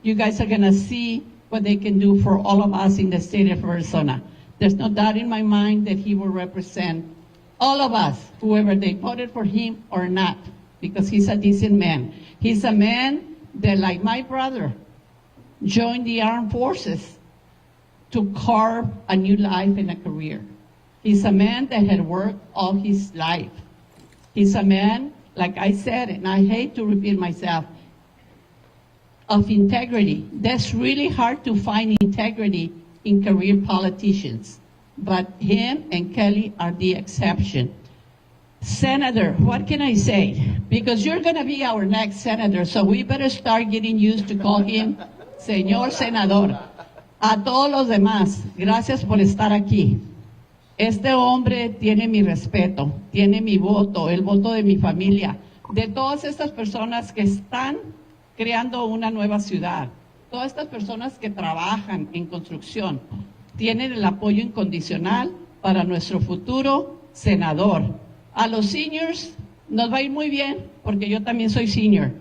you guys are going to see what they can do for all of us in the state of Arizona. There's no doubt in my mind that he will represent all of us, whoever they voted for him or not, because he's a decent man. He's a man that, like my brother, joined the armed forces to carve a new life and a career. He's a man that had worked all his life. He's a man, like I said, and I hate to repeat myself, of integrity. That's really hard to find integrity in career politicians, but him and Kelly are the exception. Senator, what can I say? Because you're going to be our next senator, so we better start getting used to call him Señor Senador. A todos los demás, gracias por estar aquí. Este hombre tiene mi respeto, tiene mi voto, el voto de mi familia, de todas estas personas que están creando una nueva ciudad, todas estas personas que trabajan en construcción, tienen el apoyo incondicional para nuestro futuro senador. A los seniors nos va a ir muy bien, porque yo también soy senior.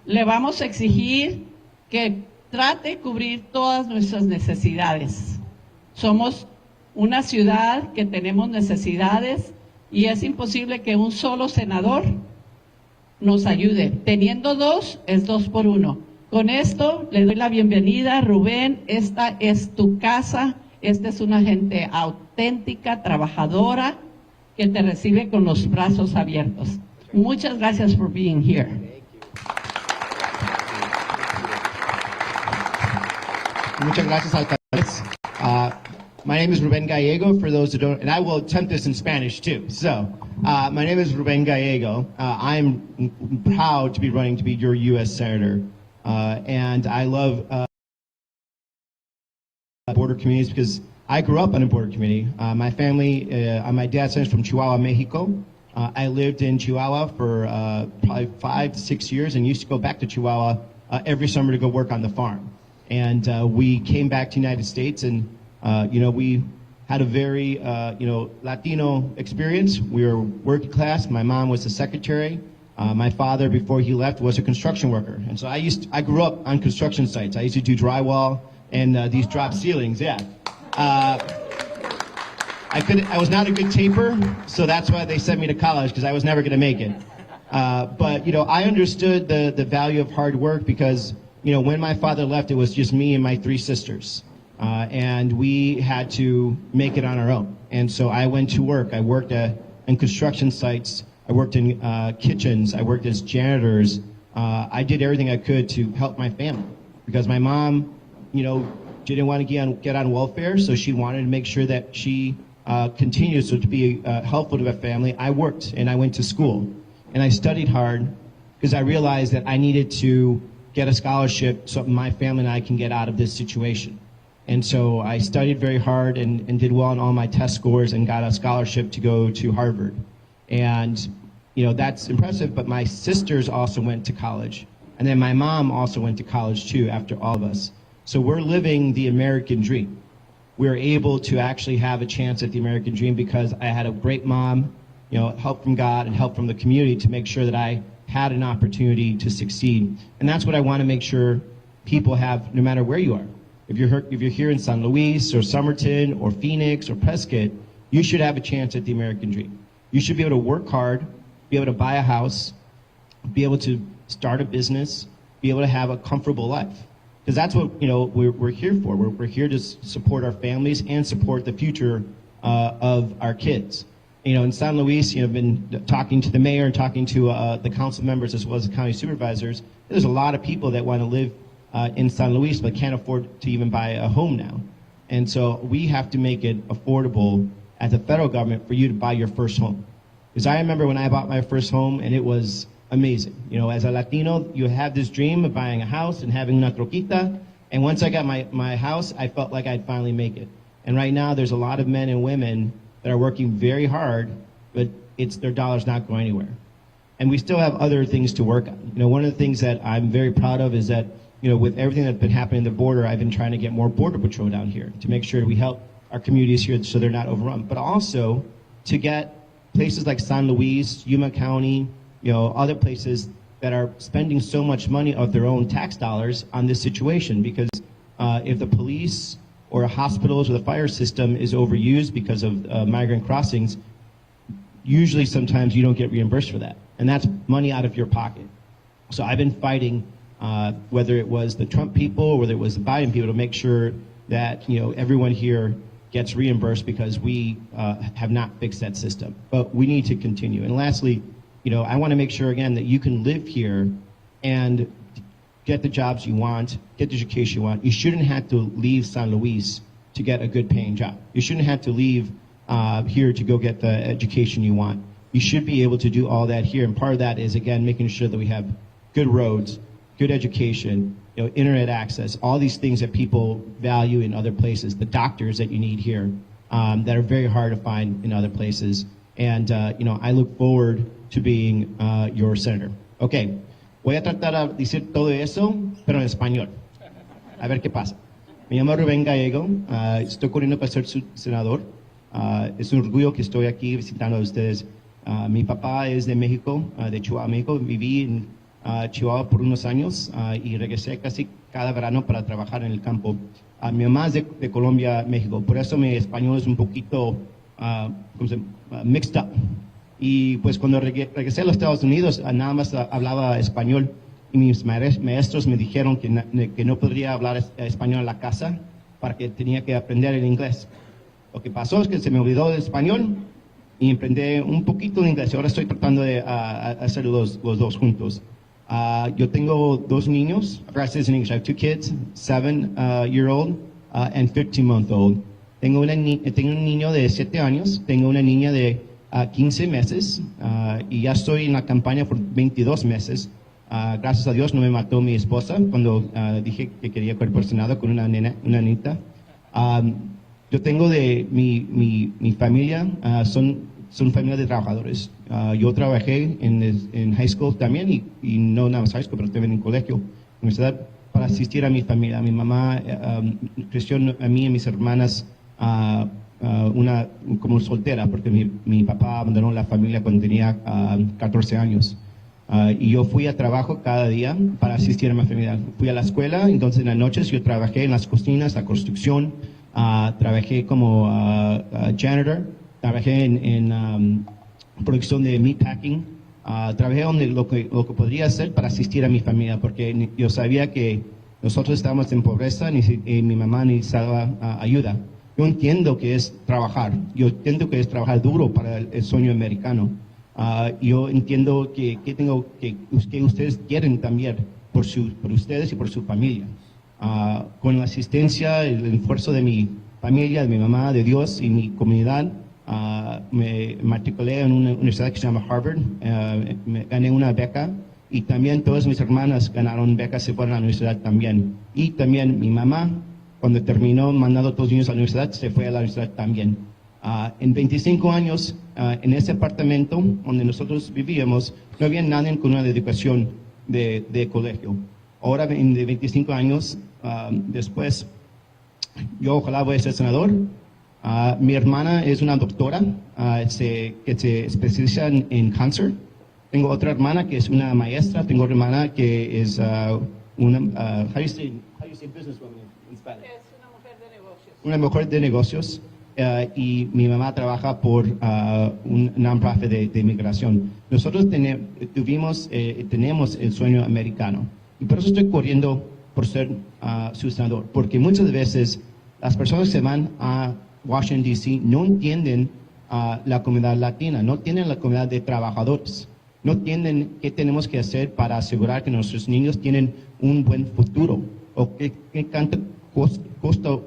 Le vamos a exigir que trate de cubrir todas nuestras necesidades. Somos una ciudad que tenemos necesidades y es imposible que un solo senador nos ayude. Teniendo dos, es 2 por 1. Con esto le doy la bienvenida, Rubén. Esta es tu casa. Esta es una gente auténtica, trabajadora, que te recibe con los brazos abiertos. Muchas gracias por being here. Muchas gracias, alcaldes. My name is Ruben Gallego, for those who don't, and I will attempt this in Spanish too. So, my name is Ruben Gallego. I'm proud to be running to be your U.S. Senator, and I love border communities because I grew up in a border community. My family, on my dad's side is from Chihuahua, Mexico. I lived in Chihuahua for probably 5 to 6 years and used to go back to Chihuahua every summer to go work on the farm. And we came back to the United States, and we had a very Latino experience. We were working class. My mom was a secretary. My father, before he left, was a construction worker. And so I grew up on construction sites. I used to do drywall and these drop ceilings. Yeah. I was not a good taper, so that's why they sent me to college, because I was never going to make it. But I understood the value of hard work, because when my father left, it was just me and my 3 sisters. And we had to make it on our own. And so I went to work. I worked in construction sites. I worked in kitchens. I worked as janitors. I did everything I could to help my family, because my mom, didn't want to get on welfare, so she wanted to make sure that she continued to be helpful to my family. I worked and I went to school and I studied hard, because I realized that I needed to get a scholarship so my family and I can get out of this situation. And so I studied very hard and did well on all my test scores and got a scholarship to go to Harvard. And that's impressive, but my sisters also went to college. And then my mom also went to college too, after all of us. So we're living the American dream. We're able to actually have a chance at the American dream because I had a great mom, help from God and help from the community to make sure that I had an opportunity to succeed. And that's what I want to make sure people have, no matter where you are. If you're here in San Luis or Somerton or Phoenix or Prescott, you should have a chance at the American dream. You should be able to work hard, be able to buy a house, be able to start a business, be able to have a comfortable life. Because that's what we're here for. We're here to support our families and support the future of our kids. In San Luis, I've been talking to the mayor and talking to the council members as well as the county supervisors. There's a lot of people that want to live in San Luis but can't afford to even buy a home now. And so we have to make it affordable at the federal government for you to buy your first home. Because I remember when I bought my first home, and it was amazing. As a Latino, you have this dream of buying a house and having una troquita. And once I got my house, I felt like I'd finally make it. And right now, there's a lot of men and women that are working very hard, but their dollar's not going anywhere. And we still have other things to work on. One of the things that I'm very proud of is that, with everything that's been happening at the border, I've been trying to get more border patrol down here to make sure that we help our communities here so they're not overrun. But also to get places like San Luis, Yuma County, other places that are spending so much money of their own tax dollars on this situation, because if the police or hospitals or the fire system is overused because of migrant crossings, usually sometimes you don't get reimbursed for that, and that's money out of your pocket. So I've been fighting, whether it was the Trump people or whether it was the Biden people, to make sure that everyone here gets reimbursed, because we have not fixed that system. But we need to continue. And lastly, I want to make sure again that you can live here and get the jobs you want, get the education you want. You shouldn't have to leave San Luis to get a good paying job. You shouldn't have to leave here to go get the education you want. You should be able to do all that here, and part of that is, again, making sure that we have good roads, good education, internet access, all these things that people value in other places, the doctors that you need here, that are very hard to find in other places. And I look forward to being your senator. Okay, voy a tratar de decir todo eso, pero en español. A ver qué pasa. Me llamo Ruben Gallego, estoy corriendo para ser su senador. Es un orgullo que estoy aquí visitando a ustedes. Mi papá es de México, de Chihuahua, México. Viví en Chihuahua por unos años y regresé casi cada verano para trabajar en el campo. Mi mamá es de Colombia, México. Por eso mi español es un poquito mixed up. Y pues cuando regresé a los Estados Unidos, nada más hablaba español. Y mis maestros me dijeron que no podría hablar español en la casa, para que tenía que aprender el inglés. Lo que pasó es que se me olvidó el español y aprendí un poquito de inglés. Ahora estoy tratando de hacer los dos juntos. Yo tengo dos niños. I forgot to say this in English. I have two kids, 7-year-old and 15-month-old. Tengo un niño de 7 años, tengo una niña de 15 meses y ya estoy en la campaña por 22 meses. Gracias a Dios no me mató mi esposa cuando dije que quería correr por Senado con una nenita. Yo tengo de mi familia, son familia de trabajadores. Yo trabajé en high school también, y no nada más high school, pero también en colegio, universidad, para asistir a mi familia. Mi mamá creció a mí y a mis hermanas como soltera, porque mi papá abandonó la familia cuando tenía 14 años. Y yo fui a trabajo cada día para asistir a mi familia. Fui a la escuela, entonces en las noches yo trabajé en las cocinas, la construcción, trabajé como janitor, trabajé en producción de meatpacking, trabajé donde lo que podría hacer para asistir a mi familia, porque yo sabía que nosotros estábamos en pobreza y mi mamá necesitaba ayuda. Yo entiendo que es trabajar, yo entiendo que es trabajar duro para el sueño americano. Yo entiendo que ustedes quieren también por ustedes y por su familia. Con la asistencia, el esfuerzo de mi familia, de mi mamá, de Dios y mi comunidad, me matriculé en una universidad que se llama Harvard, me gané una beca, y también todas mis hermanas ganaron becas, se fueron a la universidad también. Y también mi mamá, cuando terminó mandando a todos los niños a la universidad, se fue a la universidad también. En 25 años, en ese apartamento donde nosotros vivíamos, no había nadie con una educación de colegio. Ahora, de 25 años después, yo ojalá voy a ser senador. Mi hermana es una doctora que se especializa en cáncer. Tengo otra hermana que es una maestra. Tengo otra hermana que es una, how do you say businesswoman in Spanish? Es una mujer de negocios. Una mujer de negocios. Y mi mamá trabaja por un non-profit de migración. Nosotros tenemos el sueño americano, y por eso estoy corriendo por ser su senador, porque muchas veces las personas que van a Washington, D.C. no entienden la comunidad latina, no entienden la comunidad de trabajadores, no entienden qué tenemos que hacer para asegurar que nuestros niños tienen un buen futuro, o qué tanto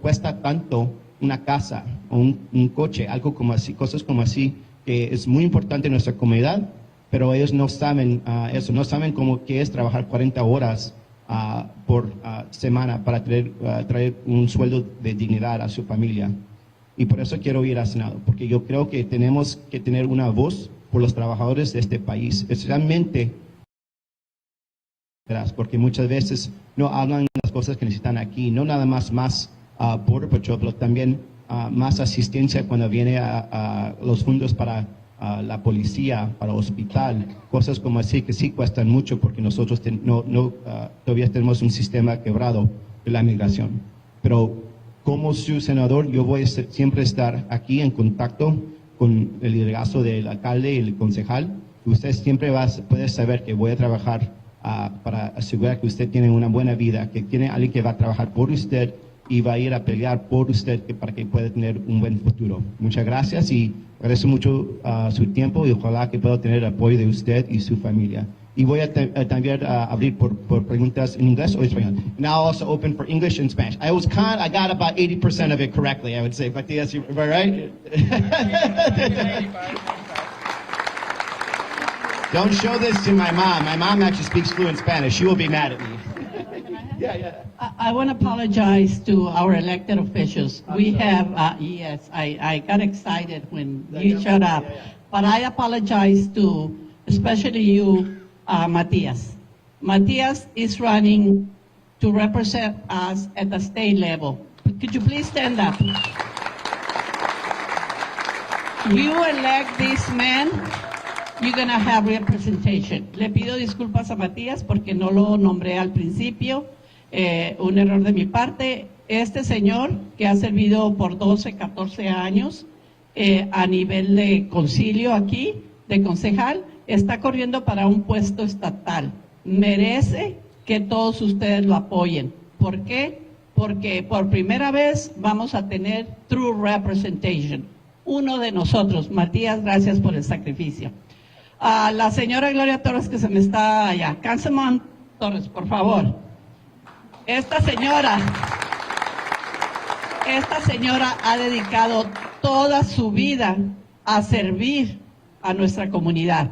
cuesta tanto una casa o un coche, algo como así, cosas como así, que es muy importante en nuestra comunidad, pero ellos no saben eso, no saben cómo que es trabajar 40 horas por semana para traer un sueldo de dignidad a su familia. Y por eso quiero ir al Senado, porque yo creo que tenemos que tener una voz por los trabajadores de este país, especialmente porque muchas veces no hablan las cosas que necesitan aquí, no nada más Border Patrol, pero también más asistencia cuando viene a los fondos para la policía, para hospital, cosas como así que sí cuestan mucho porque nosotros todavía tenemos un sistema quebrado de la migración. Pero como su senador, yo voy a siempre estar aquí en contacto con el liderazgo del alcalde y el concejal. Usted siempre puede saber que voy a trabajar para asegurar que usted tiene una buena vida, que tiene alguien que va a trabajar por usted y va a ir a pelear por usted para que pueda tener un buen futuro. Muchas gracias y agradezco mucho su tiempo y ojalá que pueda tener el apoyo de usted y su familia. Y voy a también abrir por preguntas en inglés o español. Now I'll also open for English and Spanish. I got about 80% of it correctly, I would say. But yes, right? Don't show this to my mom. My mom actually speaks fluent Spanish. She will be mad at me. Yeah. I want to apologize to our elected officials. We have, yes, I got excited when you showed up. But I apologize to, especially you, Matias. Matias is running to represent us at the state level. Could you please stand up? You elect this man, you're going to have representation. Le pido disculpas a Matías porque no lo nombré al principio, un error de mi parte. Este señor que ha servido por 12, 14 años a nivel de concilio aquí, de concejal, está corriendo para un puesto estatal. Merece que todos ustedes lo apoyen. ¿Por qué? Porque por primera vez vamos a tener true representation. Uno de nosotros. Matías, gracias por el sacrificio. A la señora Gloria Torres que se me está allá. Councilman Torres, por favor. Esta señora ha dedicado toda su vida a servir a nuestra comunidad.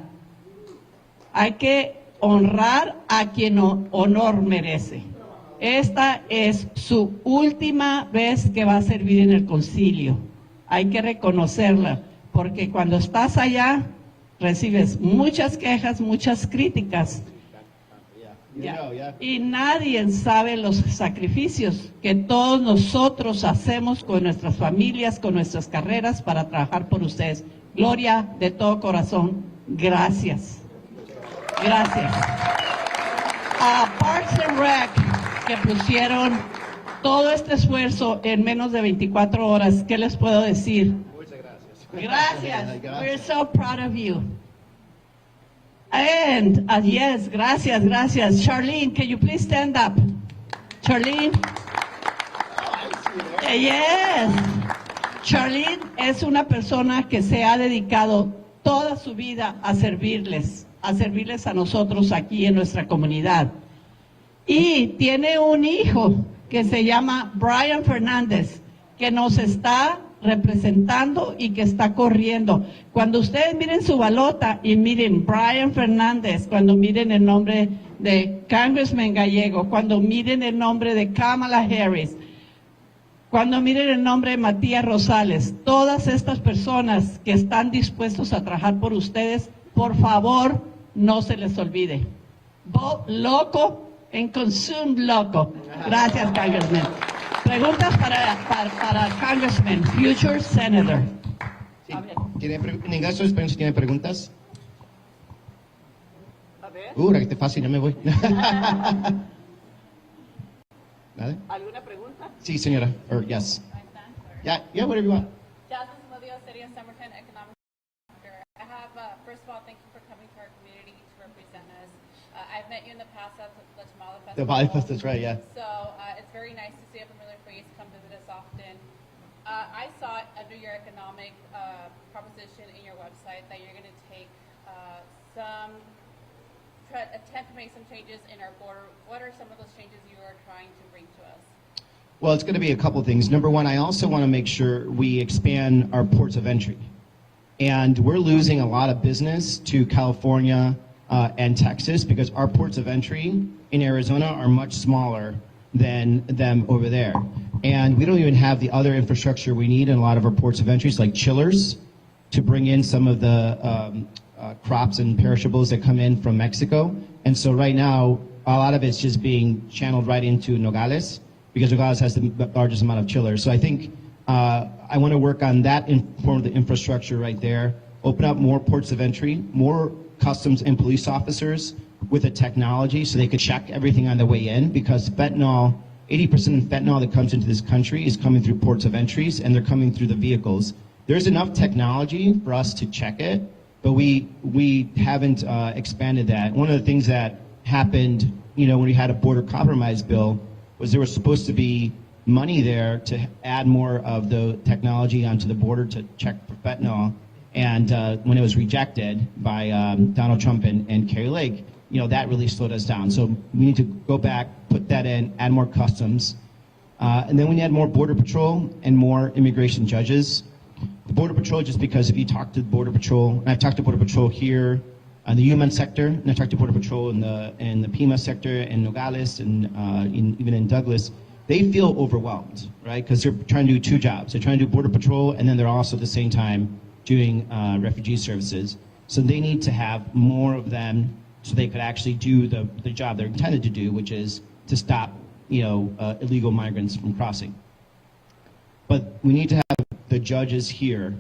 Hay que honrar a quien honor merece. Esta es su última vez que va a servir en el concilio. Hay que reconocerla, porque cuando estás allá recibes muchas quejas, muchas críticas. Y nadie sabe los sacrificios que todos nosotros hacemos con nuestras familias, con nuestras carreras para trabajar por ustedes. Gloria, de todo corazón, gracias. Gracias. A Parks and Rec, que pusieron todo este esfuerzo en menos de 24 horas, ¿qué les puedo decir? Muchas gracias. Gracias. We're so proud of you. And, yes, gracias. Charlene, can you please stand up? Charlene. Yes. Charlene es una persona que se ha dedicado toda su vida a servirles a nosotros aquí en nuestra comunidad. Y tiene un hijo que se llama Brian Fernández, que nos está representando y que está corriendo. Cuando ustedes miren su balota y miren Brian Fernández, cuando miren el nombre de Congressman Gallego, cuando miren el nombre de Kamala Harris, cuando miren el nombre de Matías Rosales, todas estas personas que están dispuestos a trabajar por ustedes, por favor, no se les olvide. Vote loco and consume loco. Gracias, Congressman. Preguntas para Congressman, future Senator. Sí. ¿En inglés o español si tiene preguntas? A ver. Qué fácil, ya me voy. ¿Nada? ¿Alguna pregunta? Sí, señora. Or yes. Yeah, whatever you want. Jasmine Samudio, City of Somerton Economic Director. I have, first of all, thank you for coming to our community to represent us. I've met you in the past at the Tamale Festival. The Tamale Festival, that's right, yeah. So it's very nice to see a familiar face come visit us often. I saw under your economic proposition in your website that you're going to take attempt to make some changes in our border. What are some of those changes you are trying to bring to us? Well, it's going to be a couple of things. Number one, I also want to make sure we expand our ports of entry. And we're losing a lot of business to California and Texas because our ports of entry in Arizona are much smaller than them over there. And we don't even have the other infrastructure we need in a lot of our ports of entries, like chillers, to bring in some of the crops and perishables that come in from Mexico. And so right now, a lot of it's just being channeled right into Nogales, because Nogales has the largest amount of chillers. So I think I want to work on that form of the infrastructure right there. open up more ports of entry, more customs and police officers with the technology so they could check everything on the way in, because fentanyl, 80% of fentanyl that comes into this country is coming through ports of entries, and they're coming through the vehicles. There's enough technology for us to check it, but we haven't expanded that. One of the things that happened, when we had a border compromise bill, was there was supposed to be money there to add more of the technology onto the border to check for fentanyl. And when it was rejected by Donald Trump and Kari Lake, that really slowed us down. So we need to go back, put that in, add more customs. And then we need more Border Patrol and more immigration judges. The Border Patrol, just because if you talk to Border Patrol, and I've talked to Border Patrol here in the human sector, and I've talked to Border Patrol in the Pima sector, in Nogales, and even in Douglas, they feel overwhelmed, right? Because they're trying to do two jobs. They're trying to do Border Patrol, and then they're also at the same time doing refugee services. So they need to have more of them so they could actually do the job they're intended to do, which is to stop illegal migrants from crossing. But we need to have the judges here,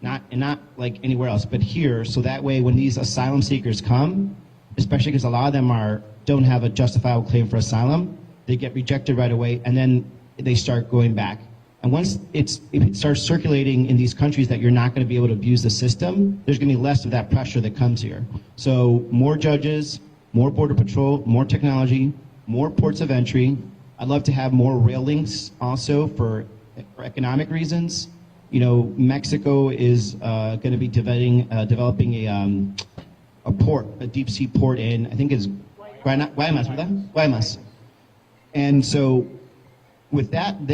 not like anywhere else, but here, so that way when these asylum seekers come, especially because a lot of them don't have a justifiable claim for asylum, they get rejected right away, and then they start going back. And once it starts circulating in these countries that you're not going to be able to abuse the system, there's going to be less of that pressure that comes here. So more judges, more Border Patrol, more technology, more ports of entry. I'd love to have more rail links also for economic reasons. Mexico is going to be developing a port, a deep sea port in, I think it's Guaymas, ¿verdad? Guaymas. And so with that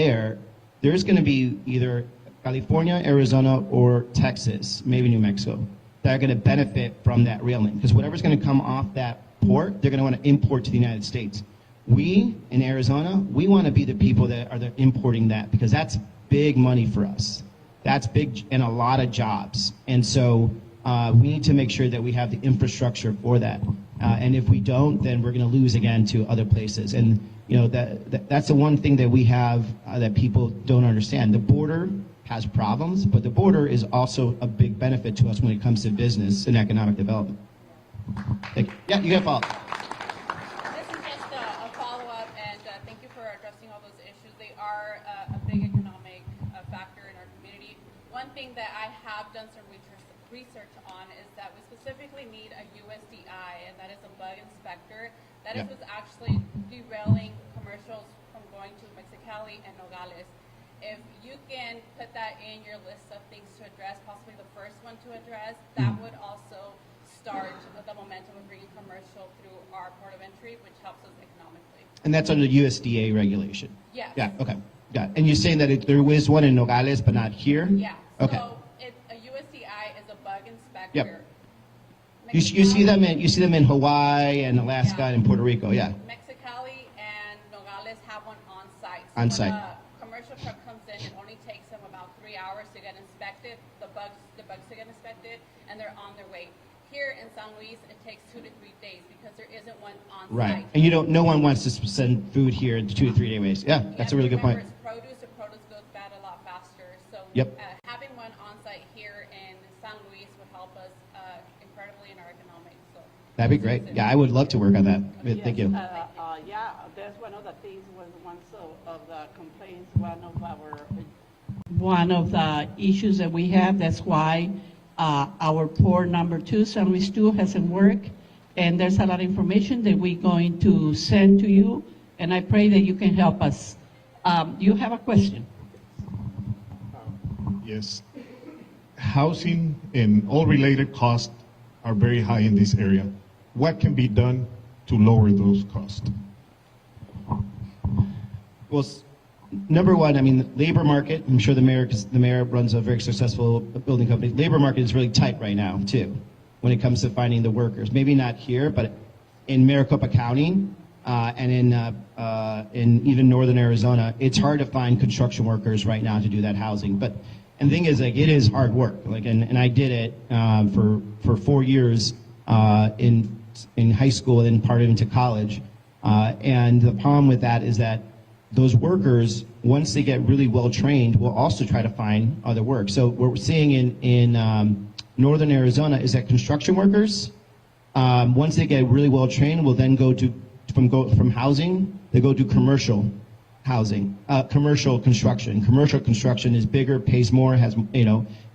there's going to be either California, Arizona, or Texas, maybe New Mexico, that are going to benefit from that rail link. Because whatever's going to come off that port, they're going to want to import to the United States. We, in Arizona, we want to be the people that are importing that, because that's big money for us. That's big and a lot of jobs. And so we need to make sure that we have the infrastructure for that. And if we don't, then we're going to lose again to other places. And that's the one thing that we have that people don't understand. The border has problems, but the border is also a big benefit to us when it comes to business and economic development. Thank you. Yeah, you got a follow-up. This is just a follow-up, and thank you for addressing all those issues. They are a big economic factor in our community. One thing that I have done some research on is that we specifically need a USDI, and that is a bug inspector. That is what's actually derailing commercials from going to Mexicali and Nogales. If you can put that in your list of things to address, possibly the first one to address, that would also start the momentum of bringing commercial through our port of entry, which helps us economically. And that's under USDA regulation? Yes. Yeah, okay. Got it. And you're saying that there is one in Nogales, but not here? Yeah. Okay. So a USDI is a bug inspector. Yep. You see them in Hawaii and Alaska and Puerto Rico, yeah. Mexicali and Nogales have one on site. So On site. When a commercial truck comes in, it only takes them about 3 hours to get inspected, the bugs to get inspected, and they're on their way. Here in San Luis, it takes 2 to 3 days because there isn't one on Right. site. And no one wants to send food here in 2 to 3 days. Yeah, that's a really good point. It's produce, the produce goes bad a lot faster. So Yep. Having one on site here in San Luis would help us incredibly in our economics. So That'd be great. Yeah, I would love to work on that. Thank you. Yeah, that's one of the things was one of the complaints, One of the issues that we have, that's why our port number 2, San Luis 2, hasn't worked. And there's a lot of information that we're going to send to you, and I pray that you can help us. You have a question? Yes. Housing and all related costs are very high in this area. What can be done to lower those costs? Well, number one, labor market, I'm sure the mayor, because the mayor runs a very successful building company, labor market is really tight right now, too, when it comes to finding the workers. Maybe not here, but in Maricopa County and in even northern Arizona, it's hard to find construction workers right now to do that housing. And the thing is, it is hard work. And I did it for 4 years in high school and then part into college. And the problem with that is that those workers, once they get really well trained, will also try to find other work. So what we're seeing in northern Arizona is that construction workers, once they get really well trained, will then go from housing, they go to commercial housing, commercial construction. Commercial construction is bigger, pays more, has,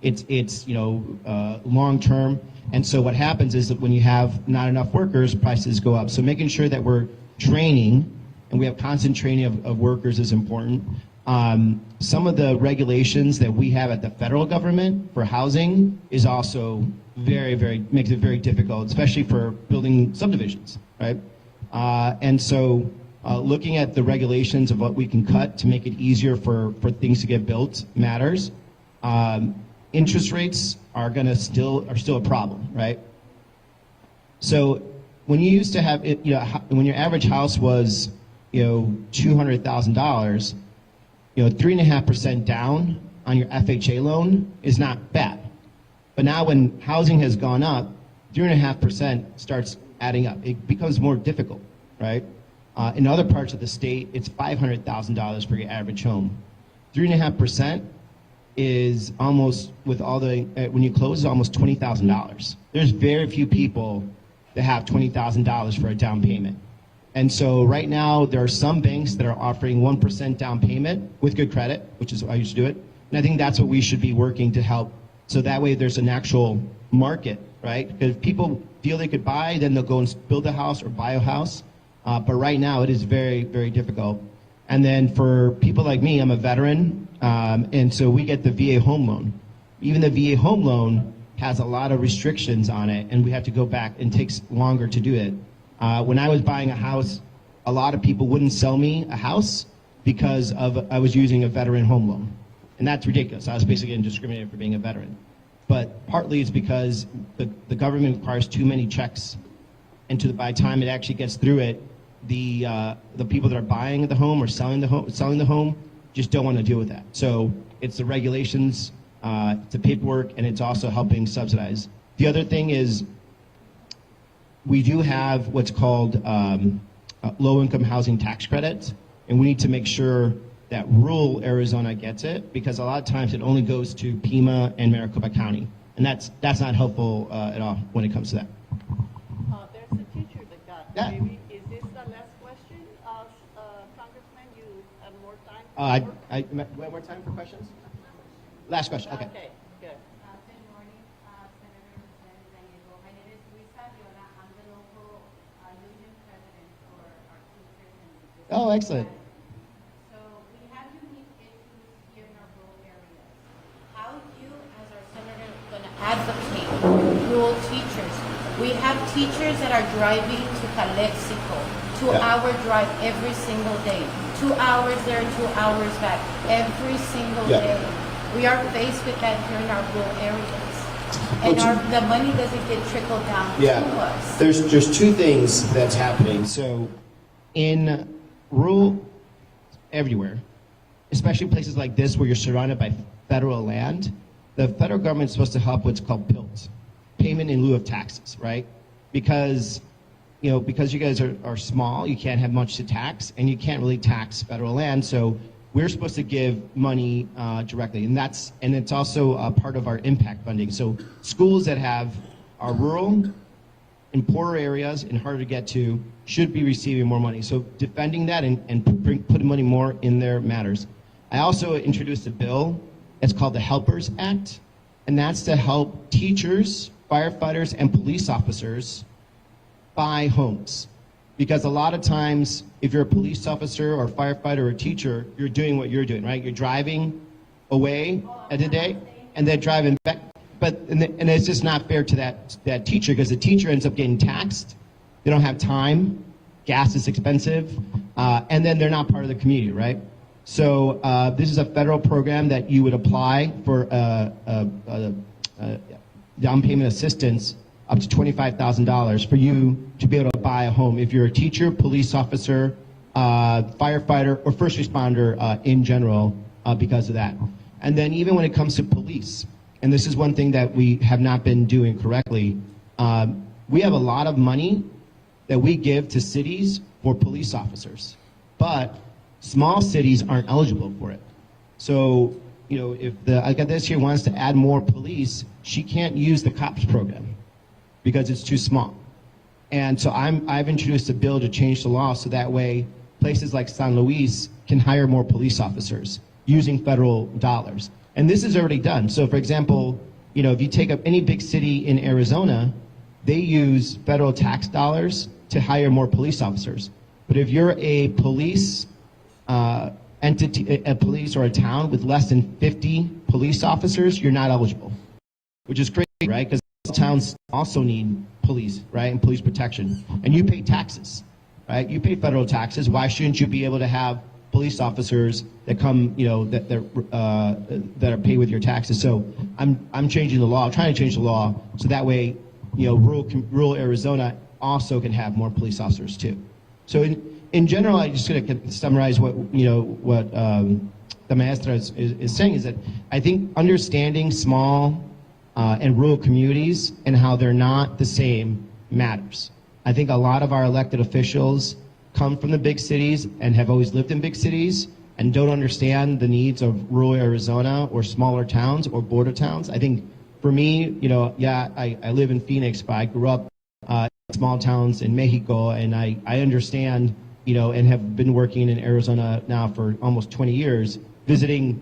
it's long term. And so what happens is that when you have not enough workers, prices go up. So making sure that we're training, and we have constant training of workers is important. Some of the regulations that we have at the federal government for housing is also makes it very difficult, especially for building subdivisions, right? And so looking at the regulations of what we can cut to make it easier for things to get built matters. Interest rates are still a problem, right? So when you used to have when your average house was $200,000, 3.5% down on your FHA loan is not bad. But now when housing has gone up, 3.5% starts adding up. It becomes more difficult, right? In other parts of the state, it's $500,000 for your average home. 3.5% is almost, with all the, when you close, is almost $20,000. There's very few people that have $20,000 for a down payment. And so right now, there are some banks that are offering 1% down payment with good credit, which is how I used to do it. And I think that's what we should be working to help. So that way there's an actual market, right? Because if people feel they could buy, then they'll go and build a house or buy a house. But right now, it is very, very difficult. And then for people like me, I'm a veteran, and so we get the VA home loan. Even the VA home loan has a lot of restrictions on it, and we have to go back, and it takes longer to do it. When I was buying a house, a lot of people wouldn't sell me a house because I was using a veteran home loan. And that's ridiculous. I was basically getting discriminated for being a veteran. But partly it's because the government requires too many checks, and by the time it actually gets through it, the people that are buying the home or selling the home just don't want to deal with that. So it's the regulations, it's the paperwork, and it's also helping subsidize. The other thing is we do have what's called low-income housing tax credits, and we need to make sure that rural Arizona gets it, because a lot of times it only goes to Pima and Maricopa County, and that's not helpful at all when it comes to that. There's a teacher that got, Yeah. maybe, is this the last question? Congressman, you have more time? One more time for questions? Last question, okay. Okay, good. Good morning, Senator Gallego. My name is Luisa Viola. I'm the local union president for our teachers and the Oh, excellent. So we have unique issues here in our rural areas. How you, as our senator, going to advocate rural teachers? We have teachers that are driving to Calexico, 2-hour drive every single day. 2 hours there, 2 hours back, every single day. We are faced with that here in our rural areas. And the money doesn't get trickled down to us. There's two things that's happening. So in rural, everywhere, especially places like this where you're surrounded by federal land, the federal government is supposed to help what's called PILT, payment in lieu of taxes, right? Because you guys are small, you can't have much to tax, and you can't really tax federal land. So we're supposed to give money directly, and it's also a part of our impact funding. So schools that are rural, in poorer areas and harder to get to, should be receiving more money. So defending that and putting money more in there matters. I also introduced a bill. It's called the Helpers Act, and that's to help teachers, firefighters, and police officers buy homes. Because a lot of times, if you're a police officer or firefighter or a teacher, you're doing what you're doing, right? You're driving away at the day and then driving back. And it's just not fair to that teacher, because the teacher ends up getting taxed. They don't have time. Gas is expensive. And then they're not part of the community, right? So this is a federal program that you would apply for down payment assistance up to $25,000 for you to be able to buy a home if you're a teacher, police officer, firefighter, or first responder in general because of that. And then even when it comes to police, and this is one thing that we have not been doing correctly, we have a lot of money that we give to cities for police officers, but small cities aren't eligible for it. So if the alcaldesa here wants to add more police, she can't use the COPS program because it's too small. And so I've introduced a bill to change the law so that way places like San Luis can hire more police officers using federal dollars. And this is already done. So for example, if you take up any big city in Arizona, they use federal tax dollars to hire more police officers. But if you're a police entity, a police or a town with less than 50 police officers, you're not eligible, which is crazy, right? Because towns also need police, right, and police protection. And you pay taxes, right? You pay federal taxes. Why shouldn't you be able to have police officers that come, that are paid with your taxes? So I'm changing the law. I'm trying to change the law so that way, rural Arizona also can have more police officers too. So in general, I'm just going to summarize what the maestra is saying is that I think understanding small and rural communities and how they're not the same matters. I think a lot of our elected officials come from the big cities and have always lived in big cities and don't understand the needs of rural Arizona or smaller towns or border towns. I think for me, I live in Phoenix, but I grew up in small towns in Mexico, and I understand, and have been working in Arizona now for almost 20 years, visiting,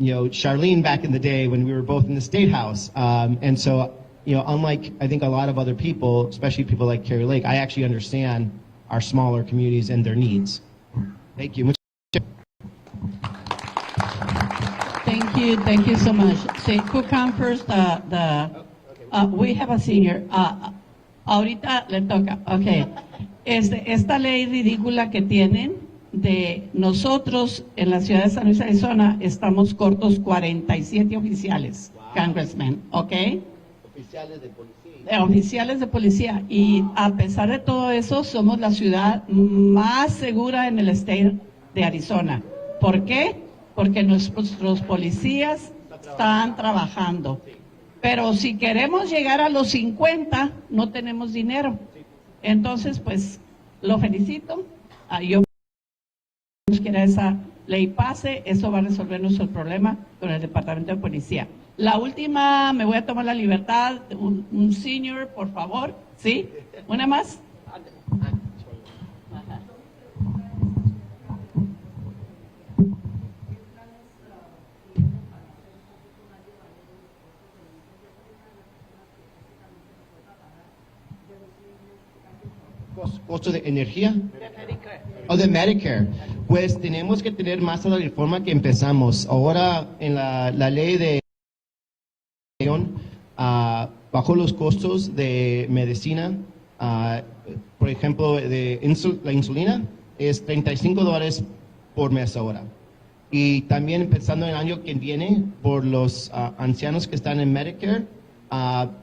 Charlene back in the day when we were both in the State House. And so, unlike I think a lot of other people, especially people like Carrie Lake, I actually understand our smaller communities and their needs. Thank you. Thank you so much. So, who comes first? We have a senior. Ahorita le toca. Okay. Esta ley ridícula que tienen de nosotros en la ciudad de San Luis, Arizona, estamos cortos 47 oficiales, Congressman, ¿ok? Oficiales de policía. Oficiales de policía. Y a pesar de todo eso, somos la ciudad más segura en el estado de Arizona. ¿Por qué? Porque nuestros policías están trabajando. Pero si queremos llegar a los 50, no tenemos dinero. Entonces, pues, lo felicito. Yo quiero que esa ley pase. Eso va a resolver nuestro problema con el Departamento de Policía. La última, me voy a tomar la libertad, un senior, por favor. ¿Sí? ¿Una más? ¿Costo de energía? O de Medicare. Pues tenemos que tener más a la reforma que empezamos. Ahora en la ley de bajo los costos de medicina, por ejemplo, la insulina es $35 por mes ahora. Y también empezando el año que viene, por los ancianos que están en Medicare,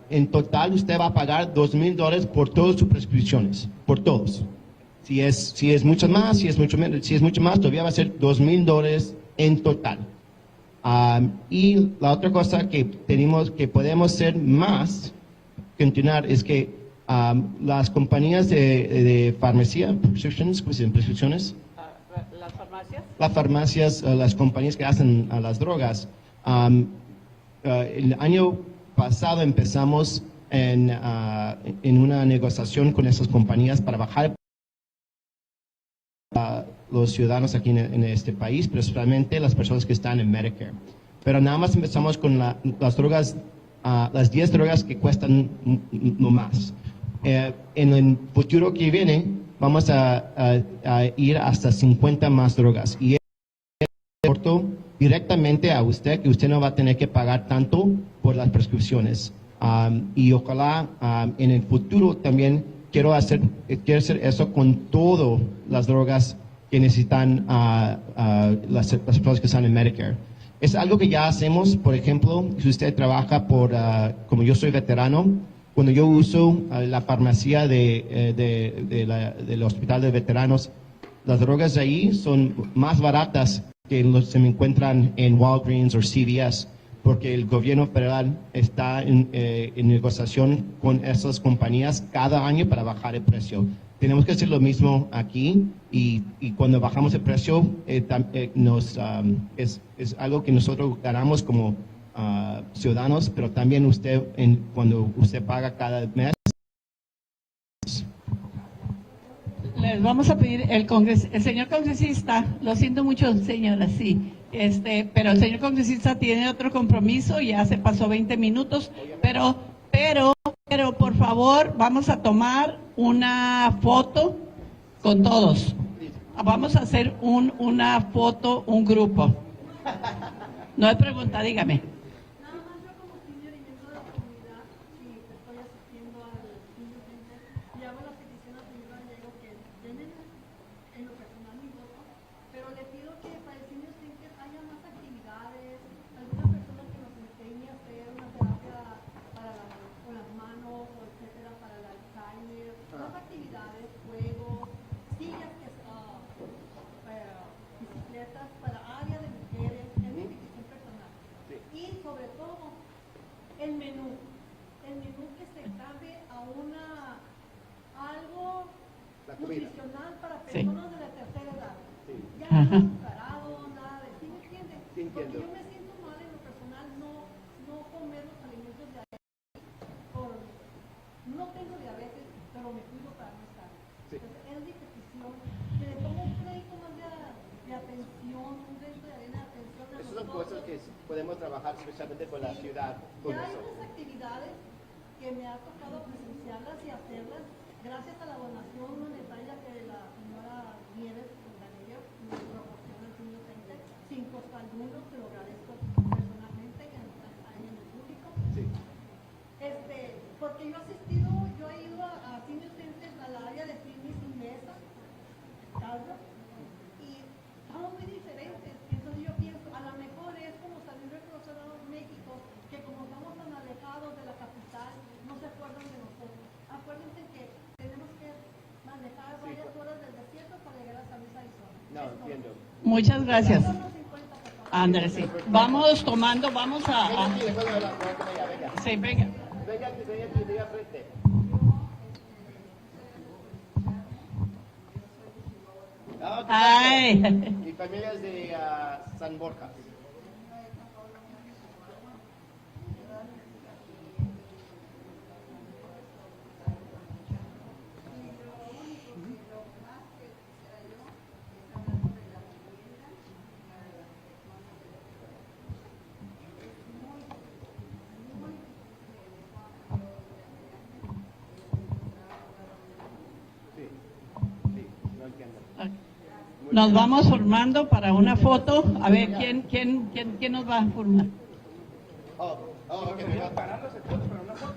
en total usted va a pagar $2,000 por todas sus prescripciones, por todos. Si es mucho más, si es mucho menos, si es mucho más, todavía va a ser $2,000 en total. Y la otra cosa que podemos hacer más, continuar, es que las compañías de farmacia, prescripciones, ¿Las farmacias? las farmacias, las compañías que hacen las drogas, el año pasado empezamos en una negociación con esas compañías para bajar a los ciudadanos aquí en este país, principalmente las personas que están en Medicare. Pero nada más empezamos con las drogas, las 10 drogas que cuestan no más. En el futuro que viene vamos a ir hasta 50 más drogas. Y corto directamente a usted, que usted no va a tener que pagar tanto por las prescripciones. Y ojalá en el futuro también quiero hacer eso con todas las drogas que necesitan las personas que están en Medicare. Es algo que ya hacemos. Por ejemplo, si usted trabaja como yo soy veterano, cuando yo uso la farmacia del hospital de veteranos, las drogas de ahí son más baratas que se me encuentran en Walgreens o CVS, porque el gobierno federal está en negociación con esas compañías cada año para bajar el precio. tenemos que hacer lo mismo aquí y cuando bajamos el precio es algo que nosotros ganamos como ciudadanos, pero también usted cuando usted paga cada mes. Les vamos a pedir el señor congresista, lo siento mucho, señora, sí, pero el señor congresista tiene otro compromiso, ya se pasó 20 minutos, pero por favor, vamos a tomar una foto con todos. Vamos a hacer una foto, un grupo. No hay pregunta, dígame. Nada más yo como senior y miembro de la comunidad, y estoy asistiendo al senior center, y hago la petición al señor Gallego que tienen en lo personal mi voto, pero le pido que para el senior center haya más actividades, alguna persona que nos enseñe a hacer una terapia con las manos, o etcétera, para el Alzheimer, más actividades, juegos, sillas que bicicletas para área de mujeres, es mi petición personal. Y sobre todo, el menú que se cabe a algo nutricional para personas de la tercera edad. Ya nada azucarado, nada de, ¿sí me entienden? Porque yo me siento mal en lo personal no comer los alimentos de ahí. No tengo diabetes, pero me cuido para no estar. Entonces, es mi petición que le ponga un crédito más de atención, un crédito de arena de atención a Esas son nosotros. cosas que podemos trabajar especialmente con la ciudad. Ya hay unas actividades que me ha tocado presenciarlas y hacerlas gracias a la donación monetaria que la señora Nieves Gallego me proporciona al señor Center, sin costo alguno, se lo agradezco personalmente que están ahí en el público. Porque yo he ido a senior center a la área de fitness y mesa, casa, y estamos muy diferentes. Entonces yo pienso, a lo mejor es como salir de México, que como estamos tan alejados de la capital, no se acuerdan de nosotros. Acuérdense que tenemos que manejar varias horas del desierto para llegar a San Luis, Arizona. No, entiendo. Muchas gracias. Son los 50 personas. Andrés, sí. Vamos tomando, vamos a... Venga aquí, después de hablar, venga. Sí, venga. Venga aquí, venga frente. Ah, ¿qué tal? Ay. Mi familia es de San Borja. Nos vamos formando para una foto. A ver, ¿quién nos va a formar? Ok, me va a pararlos entonces para una foto.